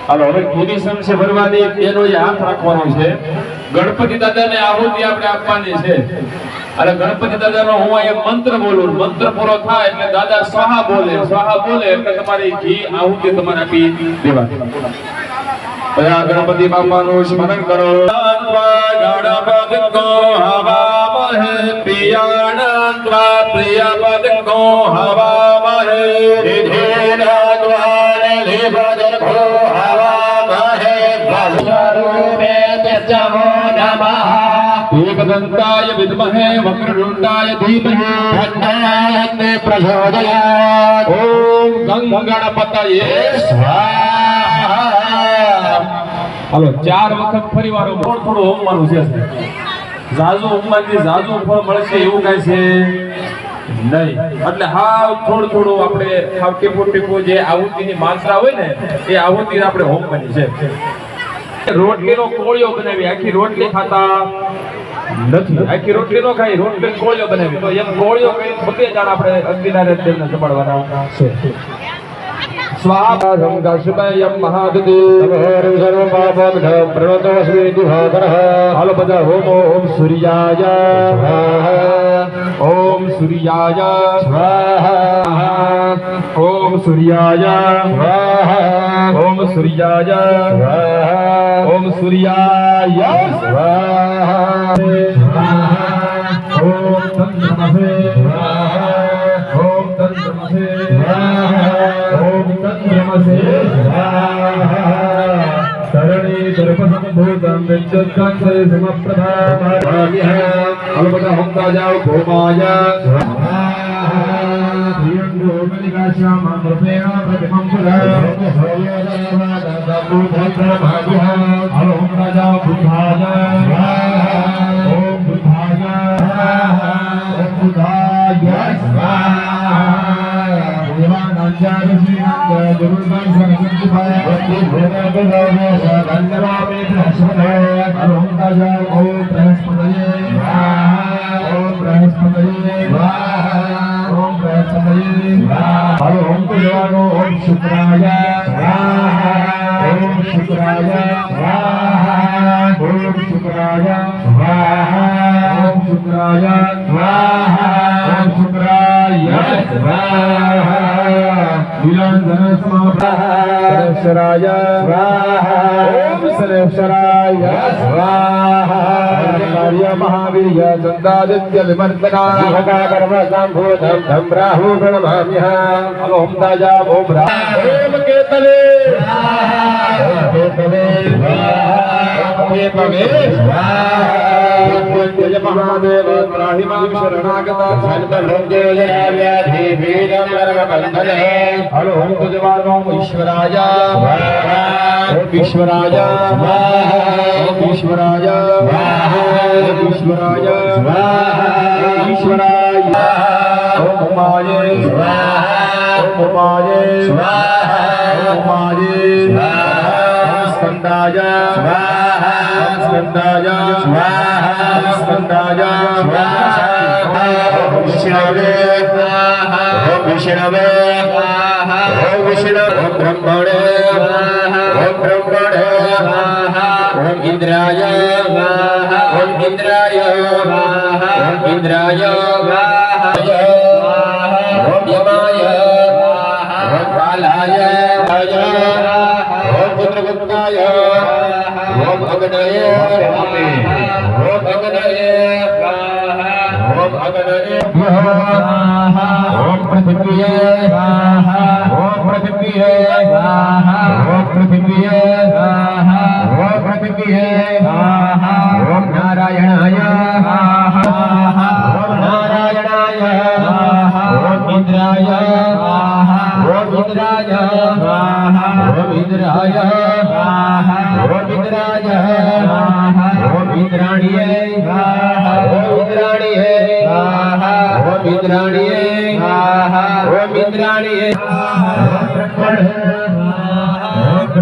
હાલો હવે ખુદી સમસે ભરવાની એનો હાથ રાખવાનો છે. ગણપતિ દાદાને આહુતિ આપણે આપવાની છે. અને ગણપતિ દાદાનો હું અહીંયા મંત્ર બોલું, મંત્ર પૂરો થાય એટલે દાદા સ્વાહા બોલે એટલે તમારી ઘી આહુતિ તમારે આપી દેવાની. ગણપતિ બાપાનું સ્મરણ કરો. ગણપતિ કો હવા મહે પિયાણત્વા પ્રિય પદ કો હવા મહે ધીરા દ્વારે લેવદર કો હવા મહે ભજરૂપે તસ્મો નમઃ एकदंताय विद्महे वक्रतुंडाय धीमहि तन्नो प्रचोदयात् ओम गंगणपतये स्वाहा. હાલો 4 વખત ફરીવાર થોડું હોમવાનું છે. જાજુ હોમવાથી જાજુ ફળ મળશે એવું કઈ છે નહીં. એટલે હાવ થોડું આપણે હાવ ટીપું જે આહુતિની માત્રા હોય ને એ આહુતિ આપણે હોમવાની છે. રોટલીનો કોળિયો બનાવી, આખી રોટલી ખાતા નથી, આખી રોટલી નો ખાઈ, રોટલી કોળિયો બનાવી તો એમ કોળિયો કઈ પોતે જાણ આપણે અગ્નિનારાયણ દેવને જમાડવાના છે. સ્વાહા સંગાશમયમ મહાદિદેવ સર્વ પાપમ પ્રણતોસ્મી દિવાકરઃ. હાલો બધા ઓમ સૂર્યાય સ્વાહા, ઓમ સૂર્યાય સ્વાહા, ઓમ સૂર્યાય સ્વાહા, ઓમ સૂર્યાય સ્વાહા, ઓમ સૂર્યાય સ્વાહા, ઓમ તન્નમસે સ્વાહા, ઓમ તન્નમસે સ્વાહા, ઓમ તન્નમસે સ્વાહા. શરણી સર્વસંભૂતં વિદ્યુત્કાંતે સમપ્રભામામ્યઃ. હાલો બધા હોમતા જાઓ. ભૌમાય સ્વાહા, ધિયંગો મલિકાશ્યામં રૂપેણ પ્રતિમં પુરા હાલો હોમતા જાઓ. બુદ્ધાય સ્વાહા, ઓમ બુદ્ધાય સ્વાહા, ઓમ બુદ્ધાય સ્વાહા. દેવાનંદ શ્રીનંદ ગુરુર્ગણ સંકલ્પાય ભક્તિ ભોગા ભોગા ધન્યવાદે પ્રસન્ન. હાલો હોમતા જાઓ. ઓમ બૃહસ્પતયે સ્વાહા, ઓમ બૃહસ્પતયે સ્વાહા, ઓમ બૃહસ્પતયે સ્વાહા. હાલો ઓમ દેવાનો. ઓમ શુક્રાય સ્વાહા, ઓમ શુક્રાય સ્વાહા, ઓમ શુક્રાય સ્વાહા, ઓમ શુક્રાય સ્વાહા, ઓમ શુક્રાય સ્વાહા. વિલંધન સમાપ્રાય સ્વાહા, ઓમ સરેશ્વરાય સ્વાહા. કાર્ય મહાવીર્ય ચંદાદિત્ય વિમર્દના ભગા કર્મ સંભૂતમ ધમ રાહુ ગણમામ્યઃ. હાલો હોમતા જાઓ. ઓમ રામ ઓમ કેતવે સ્વાહા, ઓમ કેતવે સ્વાહા, ઓમ કેતવે સ્વાહા. જય મહાદેવ ત્રાહિમામ શરણાગતા સર્વલોકે વ્યાધિ ભીદમ નરકબંધને. હાલો ઓમ તુજવાનો. ઈશ્વરાય સ્વાહા, ઓમ ઈશ્વરાય સ્વાહા, ઓમ ઈશ્વરાય સ્વાહા, ઓમ ઈશ્વરાય સ્વાહા, ઈશ્વરાય ઓમ ઉમાય સ્વાહા, ઓમ ઉમાય સ્વાહા, ઓમ ઉમાય સ્વાહા. સ્કંદાય સ્વાહા, સ્કંદાય સ્વાહા, સ્કંદાય સ્વાહા. વિષ્ણવે સ્વાહા, ઓમ વિષ્ણવે સ્વાહા, ઓમ વિષ્ણુ. ઓમ બ્રહ્મણે સ્વાહા, ઓમ બ્રહ્મણે સ્વાહા, ઓમ ઇન્દ્રાય સ્વાહા, ઓમ ઇન્દ્રાય સ્વાહા, ઓમ ઇન્દ્રાય સ્વાહા, ઓમ યમાય સ્વાહા, ઓમ કાલાય સ્વાહા, ઓમ ચંદ્રગુપ્તાય સ્વાહા, ઓમ અગ્નये સ્વાહા, ઓમ અગ્નये સ્વાહા, ઓમ અગ્નये સ્વાહા, ઓમ પૃથ્વીએ સ્વાહા, ઓમ પૃથ્વીએ સ્વાહા, ઓમ પૃથ્વીએ સ્વાહા, ઓમ પૃથ્વીએ સ્વાહા. ઓમ નારાયણાય સ્વાહા, ઓમ નારાયણાય સ્વાહા, ઓમ ઇન્દ્રાય સ્વાહા, ઓમ ઇન્દ્રાય સ્વાહા, ઓમ ઇન્દ્રાય સ્વાહા, ઓમ ઇન્દ્રાય સ્વાહા, ઓમ ઇન્દ્રાણીય સ્વાહા, ઓમ ઇન્દ્રાણીય સ્વાહા, ઓમ ઇન્દ્રાણીય સ્વાહા, ઓમ ઇન્દ્રાણીય સ્વાહા. ઓમ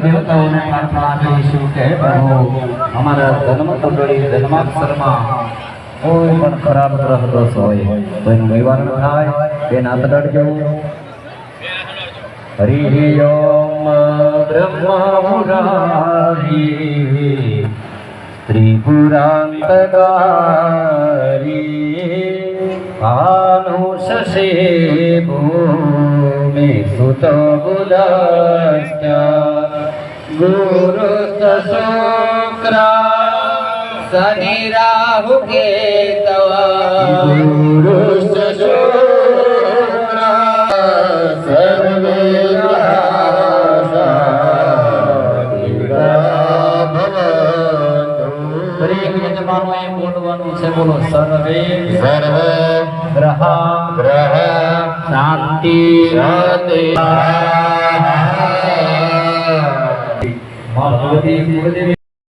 દેવતાઓને પ્રાર્થના કરીશું કે પ્રભુ અમારા જન્મ કુંડળી જન્માક્ષરમાં કોઈ પણ ખરાબ ગ્રહ દોષ હોય તો એનું નિવારણ થાય બેન હાથ અડાડજો હરિ ઓમ બ્રહ્મા મુરારી ત્રિપુરાંતકારી આનુષસે ભૂમિ સુત બુધશ્ચ ગુરુસ્તશુક્રા શનિ રાહુ કેતવા ગુરુસ્તશુક્રા સર્વે દરેક યજમાનોએ બોલવાનું છે. બોલો સર્વે ગ્રહ શાંતિ ભગવતી